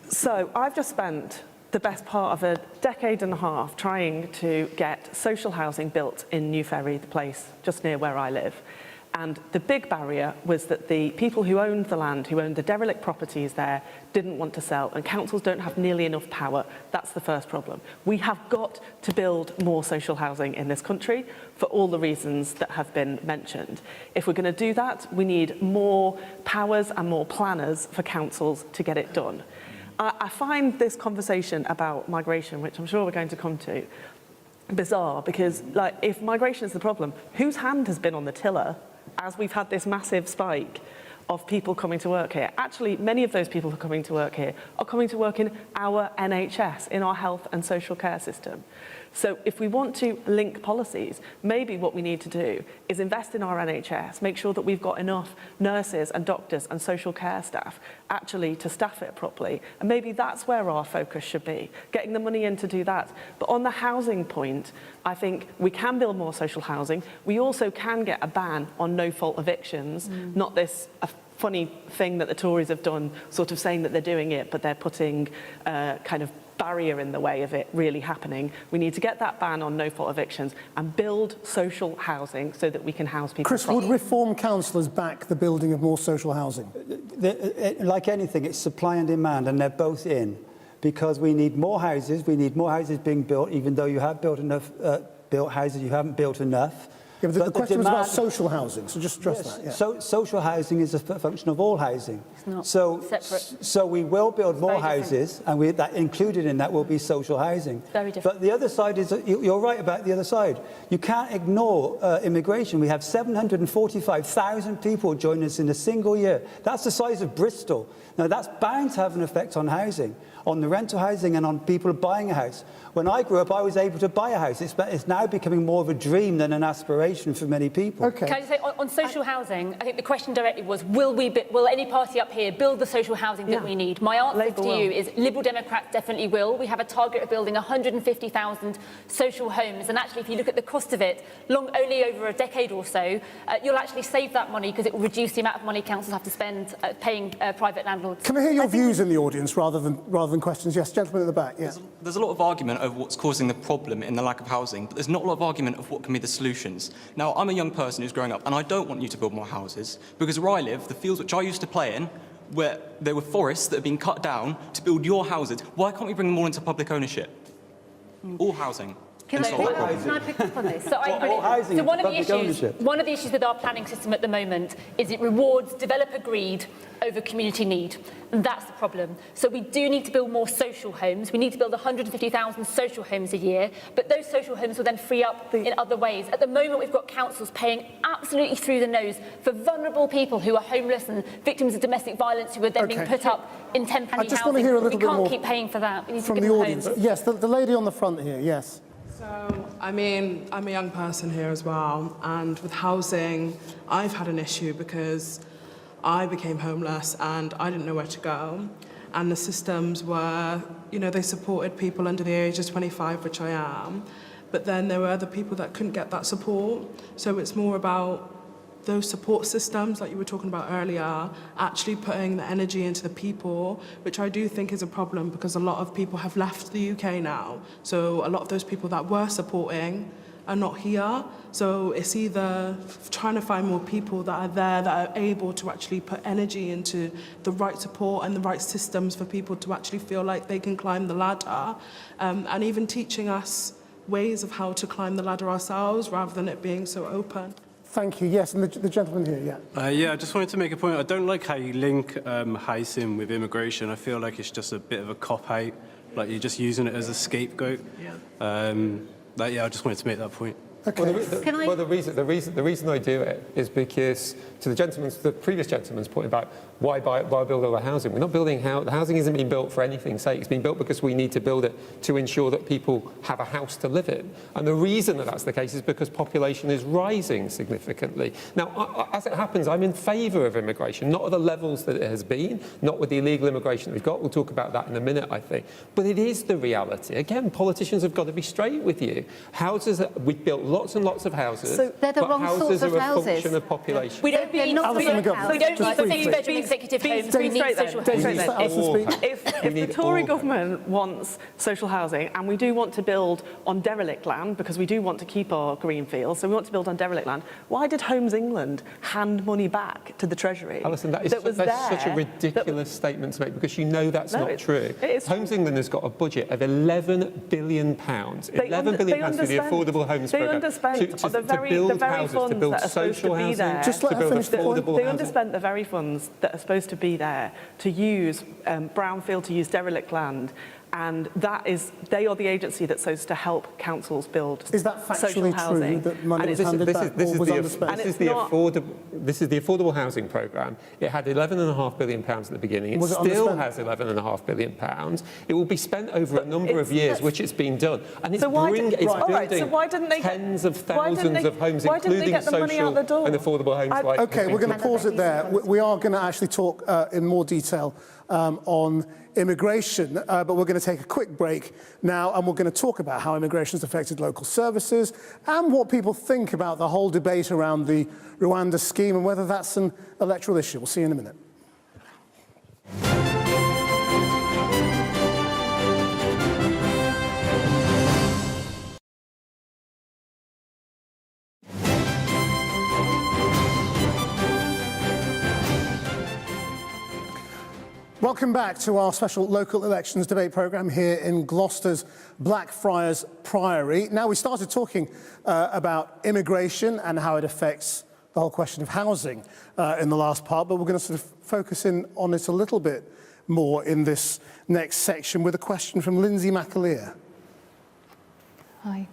So I've just spent the best part of a decade and a half trying to get social housing built in New Ferry, the place just near where I live. And the big barrier was that the people who owned the land, who owned the derelict properties there, didn't want to sell, and councils don't have nearly enough power. That's the first problem. We have got to build more social housing in this country for all the reasons that have been mentioned. If we're going to do that, we need more powers and more planners for councils to get it done. I find this conversation about migration, which I'm sure we're going to come to, bizarre, because if migration is the problem, whose hand has been on the tiller as we've had this massive spike of people coming to work here? Actually, many of those people who are coming to work here are coming to work in our NHS, in our health and social care system. So if we want to link policies, maybe what we need to do is invest in our NHS, make sure that we've got enough nurses and doctors and social care staff actually to staff it properly. And maybe that's where our focus should be, getting the money in to do that. But on the housing point, I think we can build more social housing. We also can get a ban on no-fault evictions, not this funny thing that the Tories have done, sort of saying that they're doing it, but they're putting kind of barrier in the way of it really happening. We need to get that ban on no-fault evictions and build social housing so that we can house people.
Chris, would reform councillors back the building of more social housing?
Like anything, it's supply and demand, and they're both in. Because we need more houses being built, even though you have built enough built houses, you haven't built enough.
Yeah, but the question was about social housing, so just stress that. Yeah.
So social housing is a function of all housing.
It's not
separate. So we will build more houses, and that included in that will be social housing.
Very different.
But the other side is, you're right about the other side. You can't ignore immigration. We have 745,000 people join us in a single year. That's the size of Bristol. Now, that's bound to have an effect on housing, on the rental housing and on people buying a house. When I grew up, I was able to buy a house. It's now becoming more of a dream than an aspiration for many people.
Can I just say, on social housing, I think the question directly was, will any party up here build the social housing that we need? My answer to you is Liberal Democrats definitely will. We have a target of building 150,000 social homes. And actually, if you look at the cost of it, only over a decade or so, you'll actually save that money because it will reduce the amount of money councils have to spend paying private landlords.
Can I hear your views in the audience rather than questions? Yes, gentleman at the back. Yeah.
There's a lot of argument over what's causing the problem in the lack of housing, but there's not a lot of argument of what can be the solutions. Now, I'm a young person who's growing up, and I don't want you to build more houses, because where I live, the fields which I used to play in, where there were forests that have been cut down to build your houses, why can't we bring them all into public ownership? All housing.
Can I pick up on this? So one of the issues with our planning system at the moment is it rewards developer greed over community need, and that's the problem. So we do need to build more social homes. We need to build 150,000 social homes a year, but those social homes will then free up in other ways. At the moment, we've got councils paying absolutely through the nose for vulnerable people who are homeless and victims of domestic violence who are then being put up in temporary housing.
I just want to hear a little bit more
we can't keep paying for that. We need
from
to
the
give them
audience.
homes.
Yes, the lady on the front here, yes.
So, I mean, I'm a young person here as well, and with housing, I've had an issue because I became homeless and I didn't know where to go. And the systems were, they supported people under the age of 25, which I am, but then there were other people that couldn't get that support. So it's more about those support systems that you were talking about earlier, actually putting the energy into the people, which I do think is a problem because a lot of people have left the UK now. So a lot of those people that were supporting are not here. So it's either trying to find more people that are there, that are able to actually put energy into the right support and the right systems for people to actually feel like they can climb the ladder, and even teaching us ways of how to climb the ladder ourselves rather than it being so open.
Thank you. Yes, and the gentleman here, yeah.
Yeah, I just wanted to make a point. I don't like how you link housing with immigration. I feel like it's just a bit of a cop-out, like you're just using it as a scapegoat. Yeah. I just wanted to make that point.
Okay.
Well, the reason I do it is because, to the previous gentleman's point about why build all the housing, we're not building the housing isn't being built for anything's sake. It's being built because we need to build it to ensure that people have a house to live in. And the reason that that's the case is because population is rising significantly. Now, as it happens, I'm in favour of immigration, not at the levels that it has been, not with the illegal immigration that we've got. We'll talk about that in a minute, I think. But it is the reality. Again, politicians have got to be straight with you. We've built lots and lots of houses,
So they're the
but
wrong
houses
sorts of
are a
houses.
function of population.
We don't need six-bedroom executive homes. We need social housing.
If the Tory government wants social housing, and we do want to build on derelict land, because we do want to keep our green fields, so we want to build on derelict land, why did Homes England hand money back to the Treasury?
Alison, that's such a ridiculous statement to make, because you know that's not true. Homes England has got a budget of £11 billion. £11 billion for the affordable homes programme. To build houses, to build social housing, to build affordable housing.
They underspent the very funds that are supposed to be there to use brownfield, to use derelict land. And they are the agency that's supposed to help councils build social housing.
Is that factually true that money was handed back or was underspent?
This is the affordable housing programme. It had £11.5 billion at the beginning. It still has £11.5 billion. It will be spent over a number of years, which it's been done. And it's building tens of thousands of homes, including social and affordable homes.
Okay, we're going to pause it there. We are going to actually talk in more detail on immigration, but we're going to take a quick break now, and we're going to talk about how immigration has affected local services and what people think about the whole debate around the Rwanda scheme and whether that's an electoral issue. We'll see you in a minute. Welcome back to our special local elections debate programme here in Gloucester's Blackfriars Priory. Now, we started talking about immigration and how it affects the whole question of housing in the last part, but we're going to sort of focus in on it a little bit more in this next section with a question from Lindsay McAleer.
Hi.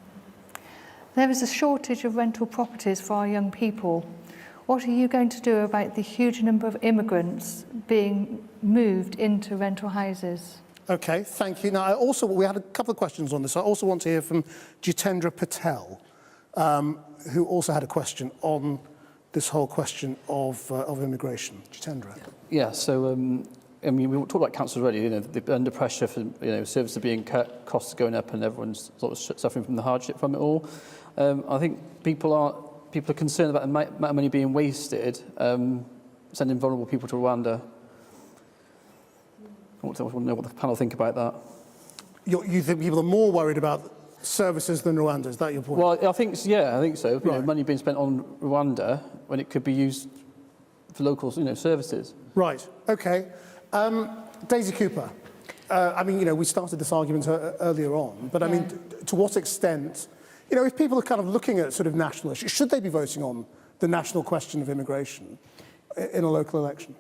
There is a shortage of rental properties for our young people. What are you going to do about the huge number of immigrants being moved into rental houses?
Okay, thank you. Now, we had a couple of questions on this. I also want to hear from Jitendra Patel, who also had a question on this whole question of immigration. Jitendra.
Yeah, so I mean, we talked about councils already. You know, they're under pressure for services being cut, costs going up, and everyone's sort of suffering from the hardship from it all. I think people are concerned about the amount of money being wasted, sending vulnerable people to Rwanda. I want to know what the panel think about that.
You think people are more worried about services than Rwanda? Is that your point?
Well, I think so. You know, money being spent on Rwanda when it could be used for local, services. Right.
Okay. Daisy Cooper. I mean, we started this argument earlier on, but I mean, to what extent? If people are kind of looking at sort of national issues, should they be voting on the national question of immigration in a local election?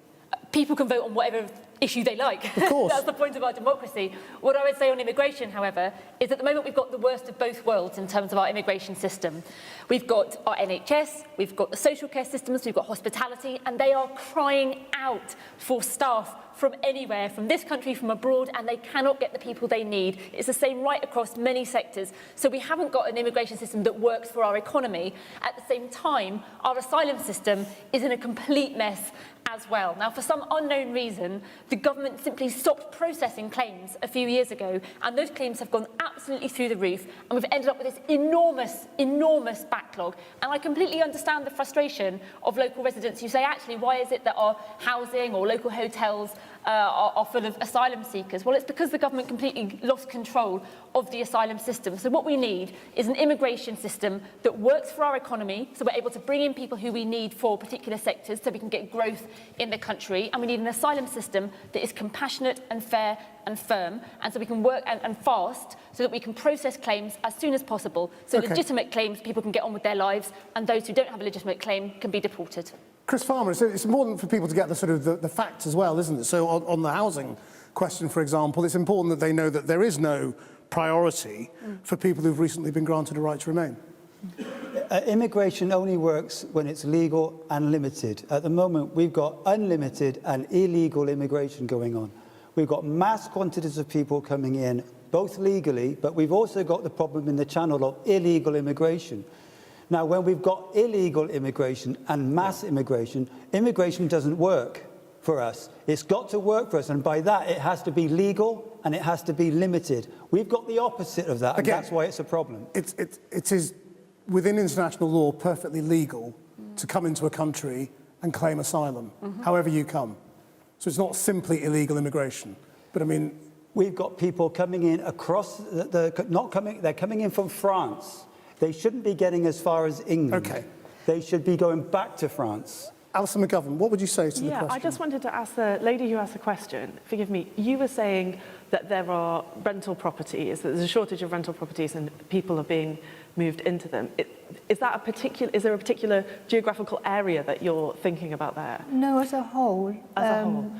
People can vote on whatever issue they like.
Of course.
That's the point of our democracy. What I would say on immigration, however, is at the moment we've got the worst of both worlds in terms of our immigration system. We've got our NHS, we've got the social care systems, we've got hospitality, and they are crying out for staff from anywhere, from this country, from abroad, and they cannot get the people they need. It's the same right across many sectors. So we haven't got an immigration system that works for our economy. At the same time, our asylum system is in a complete mess as well. Now, for some unknown reason, the government simply stopped processing claims a few years ago, and those claims have gone absolutely through the roof, and we've ended up with this enormous backlog. And I completely understand the frustration of local residents who say, actually, why is it that our housing or local hotels are full of asylum seekers? Well, it's because the government completely lost control of the asylum system. So what we need is an immigration system that works for our economy, so we're able to bring in people who we need for particular sectors so we can get growth in the country. And we need an asylum system that is compassionate and fair and firm, and so we can work and fast so that we can process claims as soon as possible. So legitimate claims, people can get on with their lives, and those who don't have a legitimate claim can be deported.
Chris Farmer, it's important for people to get the sort of the facts as well, isn't it? So on the housing question, for example, it's important that they know that there is no priority for people who've recently been granted a right to remain.
Immigration only works when it's legal and limited. At the moment, we've got unlimited and illegal immigration going on. We've got mass quantities of people coming in, both legally, but we've also got the problem in the channel of illegal immigration. Now, when we've got illegal immigration and mass immigration, immigration doesn't work for us. It's got to work for us, and by that, it has to be legal and it has to be limited. We've got the opposite of that, and that's why it's a problem.
It is within international law perfectly legal to come into a country and claim asylum, however you come. So it's not simply illegal immigration. But I mean,
we've got people coming in across they're coming in from France. They shouldn't be getting as far as England.
Okay.
They should be going back to France.
Alison McGovern, what would you say to the question?
I just wanted to ask the lady who asked the question, forgive me, you were saying that there are rental properties, that there's a shortage of rental properties and people are being moved into them. Is there a particular geographical area that you're thinking about there?
No, as a whole.
As a whole.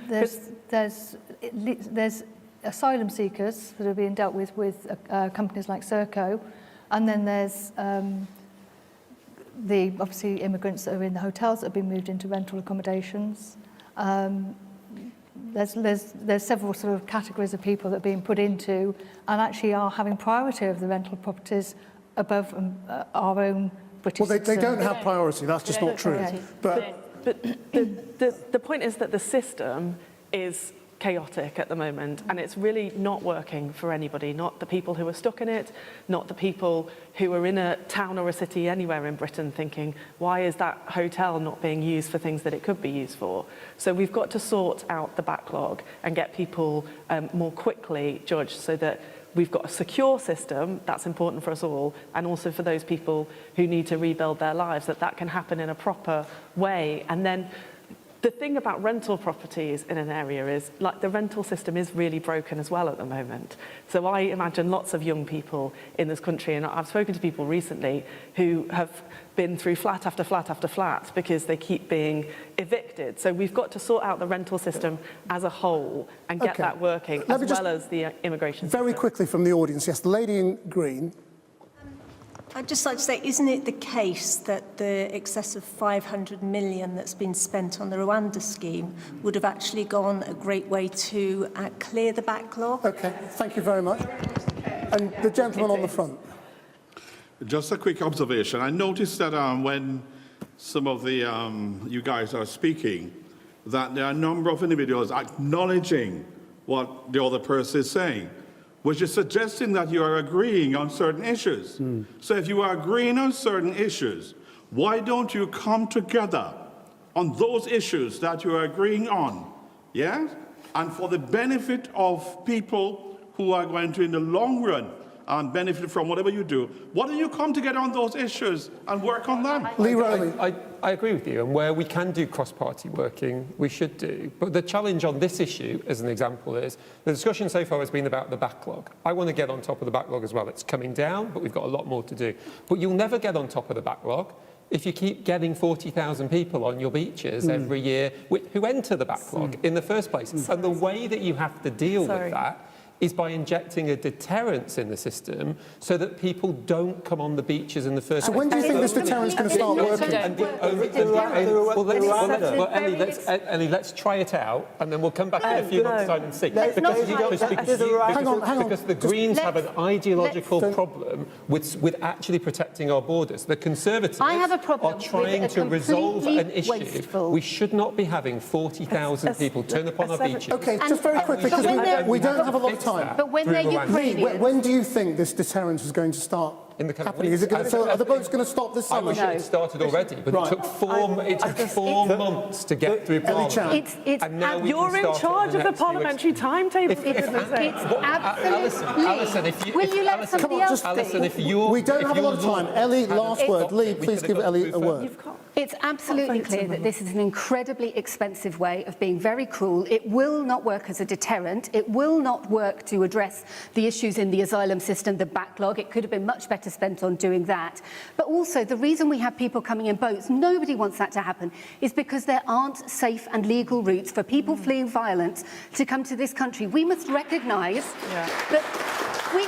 There's asylum seekers that are being dealt with companies like Serco, and then there's the obviously immigrants that are in the hotels that have been moved into rental accommodations. There's several sort of categories of people that are being put into and actually are having priority of the rental properties above our own British
Well, they
citizens.
don't have priority, that's just not true.
Okay.
But
the point is that the system is chaotic at the moment, and it's really not working for anybody, not the people who are stuck in it, not the people who are in a town or a city anywhere in Britain thinking, why is that hotel not being used for things that it could be used for? So we've got to sort out the backlog and get people more quickly judged so that we've got a secure system. That's important for us all, and also for those people who need to rebuild their lives, that can happen in a proper way. And then the thing about rental properties in an area is, like, the rental system is really broken as well at the moment. So I imagine lots of young people in this country, and I've spoken to people recently who have been through flat after flat after flat because they keep being evicted. So we've got to sort out the rental system as a whole and get that working, as well as the immigration system.
Very quickly from the audience, yes, the lady in green.
I'd just like to say, isn't it the case that the excess of 500 million that's been spent on the Rwanda scheme would have actually gone a great way to clear the backlog?
Okay, thank you very much. And the gentleman on the front.
Just a quick observation. I noticed that when some of the you guys are speaking, that there are a number of individuals acknowledging what the other person is saying, which is suggesting that you are agreeing on certain issues. So if you are agreeing on certain issues, why don't you come together on those issues that you are agreeing on, yeah? And for the benefit of people who are going to, in the long run, benefit from whatever you do, why don't you come together on those issues and work on them?
Lee Rowley.
I agree with you, and where we can do cross-party working, we should do. But the challenge on this issue, as an example, is the discussion so far has been about the backlog. I want to get on top of the backlog as well. It's coming down, but we've got a lot more to do. But you'll never get on top of the backlog if you keep getting 40,000 people on your beaches every year who enter the backlog in the first place. And the way that you have to deal with that is by injecting a deterrence in the system so that people don't come on the beaches in the first place.
So when do you think this deterrence is going to start working?
Well, Ellie, let's try it out, and then we'll come back in a few months' time and see. Because the Greens have an ideological problem with actually protecting our borders. The Conservatives are trying to resolve an issue. We should not be having 40,000 people turn up on our beaches.
Okay, just very quickly, because we don't have a lot of time.
But when they're Ukrainians...
When do you think this deterrence is going to start happening? Is it going to, are the boats going to stop this summer?
I wish it had started already, but it took 4 months to get through Parliament.
And you're in charge of the parliamentary timetable.
Alison, if you...
Will you let somebody else speak?
Alison, if you...
We don't have a lot of time. Ellie, last word. Lee, please give Ellie a word.
It's absolutely clear that this is an incredibly expensive way of being very cruel. It will not work as a deterrent. It will not work to address the issues in the asylum system, the backlog. It could have been much better spent on doing that. But also, the reason we have people coming in boats, nobody wants that to happen, is because there aren't safe and legal routes for people fleeing violence to come to this country. We must recognise that... We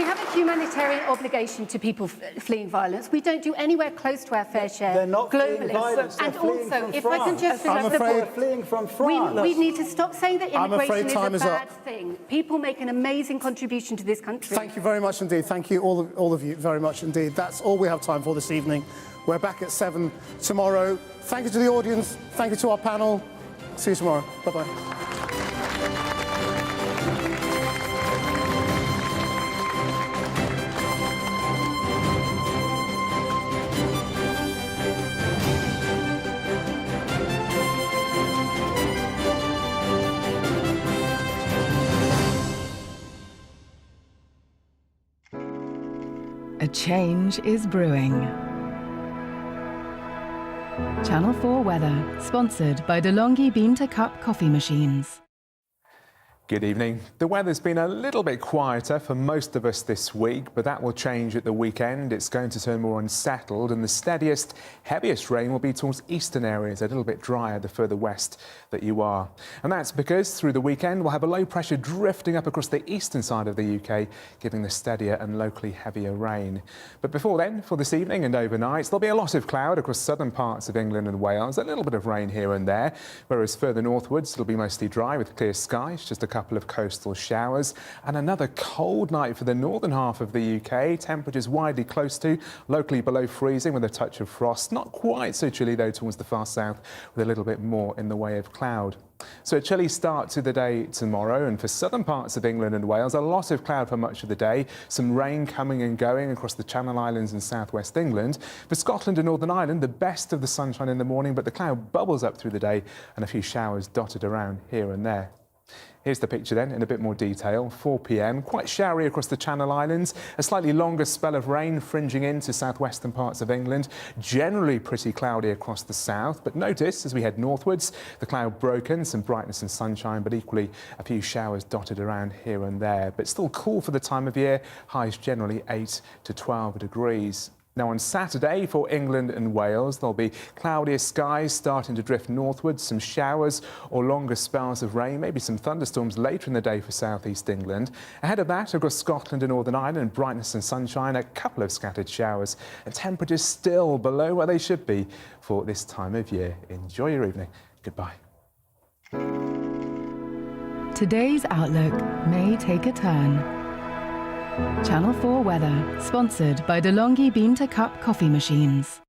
have a humanitarian obligation to people fleeing violence. We don't do anywhere close to our fair share
They're not fleeing
globally.
violence, they're
And
fleeing
also,
from
if I can
France.
just
I'm afraid-
They're fleeing from France.
we need to stop saying that
I'm afraid
immigration is
time
a
is
bad
up.
thing. People make an amazing contribution to this country.
Thank you very much indeed. Thank you, all of you, very much indeed. That's all we have time for this evening. We're back at 7 tomorrow. Thank you to the audience. Thank you to our panel. See you tomorrow. Bye-bye.
A change is brewing. Channel 4 weather, sponsored by DeLonghi Bean to Cup coffee machines.
Good evening. The weather's been a little bit quieter for most of us this week, but that will change at the weekend. It's going to turn more unsettled, and the steadiest, heaviest rain will be towards eastern areas, a little bit drier the further west that you are. And that's because through the weekend we'll have a low pressure drifting up across the eastern side of the UK, giving the steadier and locally heavier rain. But before then, for this evening and overnight, there'll be a lot of cloud across southern parts of England and Wales, a little bit of rain here and there, whereas further northwards it'll be mostly dry with clear skies, just a couple of coastal showers, and another cold night for the northern half of the UK. Temperatures widely close to, locally below freezing with a touch of frost. Not quite so chilly though towards the far south, with a little bit more in the way of cloud. So a chilly start to the day tomorrow, and for southern parts of England and Wales, a lot of cloud for much of the day. Some rain coming and going across the Channel Islands and southwest England. For Scotland and Northern Ireland, the best of the sunshine in the morning, but the cloud bubbles up through the day and a few showers dotted around here and there. Here's the picture then in a bit more detail. 4 p.m, quite showery across the Channel Islands, a slightly longer spell of rain fringing into southwestern parts of England, generally pretty cloudy across the south, but notice as we head northwards, the cloud broken, some brightness and sunshine, but equally a few showers dotted around here and there, but still cool for the time of year, highs generally 8 to 12 degrees. Now on Saturday for England and Wales, there'll be cloudier skies starting to drift northwards, some showers or longer spells of rain, maybe some thunderstorms later in the day for southeast England. Ahead of that, across Scotland and Northern Ireland, brightness and sunshine, a couple of scattered showers, and temperatures still below where they should be for this time of year. Enjoy your evening. Goodbye.
Today's outlook may take a turn. Channel 4 weather, sponsored by DeLonghi Bean to Cup coffee machines.